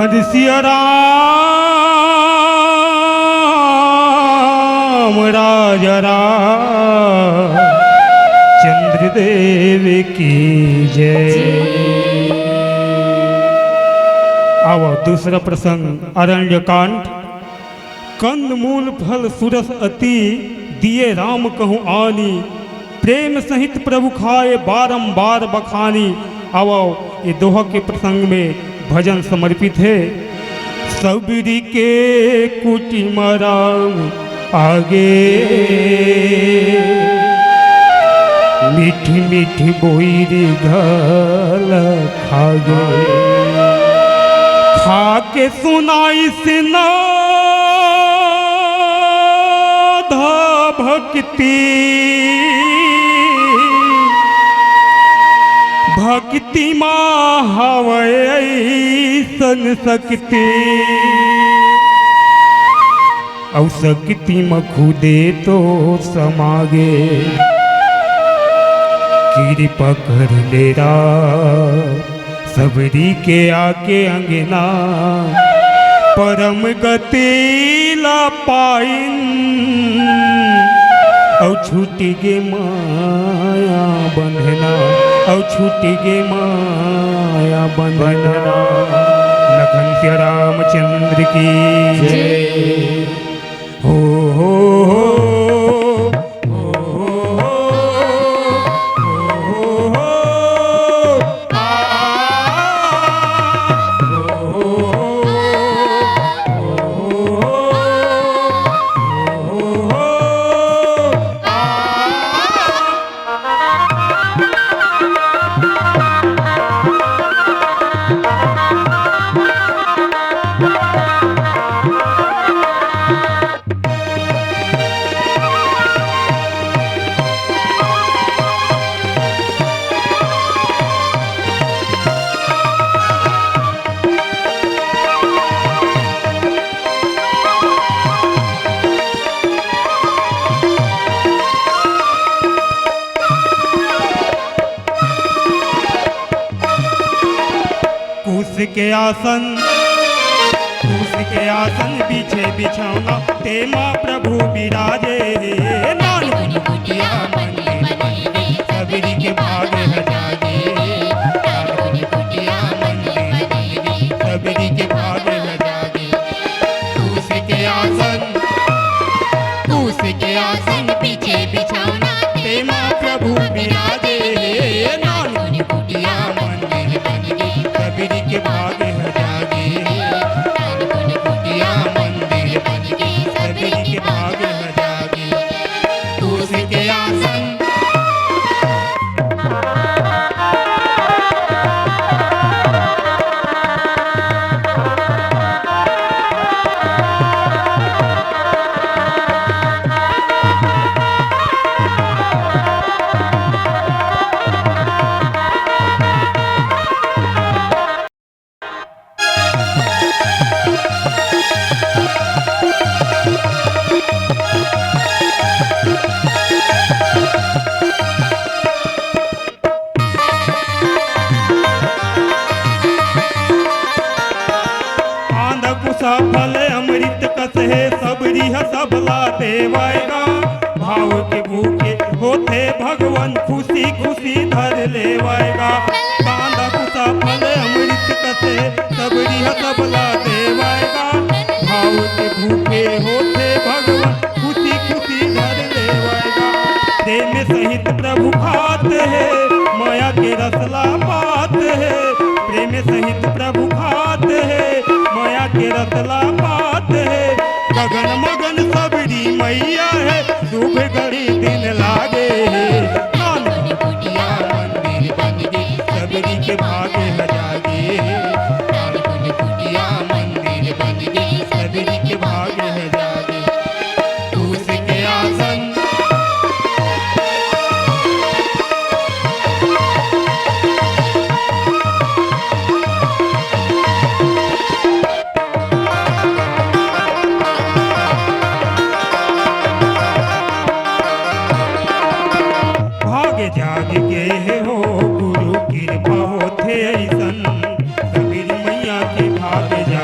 सिया राम राजा राम चंद्रदेव की जय। आओ दूसरा प्रसंग अरण्यकांड। कंद मूल फल सुरस अति दिए राम कहूँ आनी, प्रेम सहित प्रभु खाए बारंबार बखानी। आओ ये दोहा के प्रसंग में भजन समर्पित है। सबरी के कुटी मराम आगे, मीठी मीठी बोईरी घल खागे। खा के सुनाई सिना धा भक्ति, भक्ति माँ हवै सन सकती। औ सकती में खुदे तो समागे, कृपा कर लेरा सबरी के आके अंगना। परम गति ला पाइन औ छूटी गे माया बंधना, औ छूटी गे माया बंधना। लखन सिया रामचंद्र की जय। हो हो हो कुश के आसन पीछे बिछौना, ते माँ प्रभु विराजे। नान कुटिया मंदिर बने, सबरी के भाग हजागे। नान कुटिया मंदिर बने, सबरी के भाग हजागे। कुश के आसन पीछे बिछौना, ते माँ प्रभु विराजे। नान कुटिया मंदिर बने, सबरी के भाग हजागे। नान कुटिया मंदिर बने, सबरी के भाग हजागे। कुश के आसन फल अमृत कस है, सबरी है सबला देवाएगा। भाव के भूखे होते भगवान, खुशी खुशी धर लेवाएगा। कांदा कुसा फल अमृत कस है, सबरी है सबला देवाएगा। भाव के भूखे होते भगवान, खुशी खुशी धर लेवाएगा। प्रेम सहित प्रभु खात है, माया के रसला पात है। प्रेम सहित प्रभु खात है, माया के रसला पात है। गगन मगन सबरी मैया है, शुभ घड़ी दिन लागे। नान कुटिया मंदिर बने, सबरी के भाग हजागे। नान कुटिया मंदिर बने, सबरी के भाग हजागे। कुश के आसन जाग के हो गुरु कृपा होते ऐसन, सबरी मैया के भाग जा।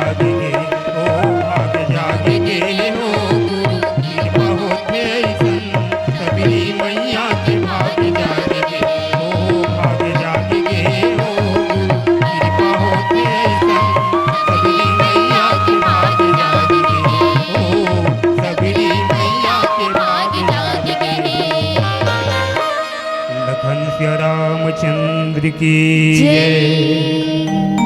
मैया के भाग जाग गे, ओ भाग जाग गे, ओ कृपा होते सबरी मैया के भाग जाग गे, ओ सबरी मैया के भाग जाग गे। लखन सिया रामचंद्र की जय।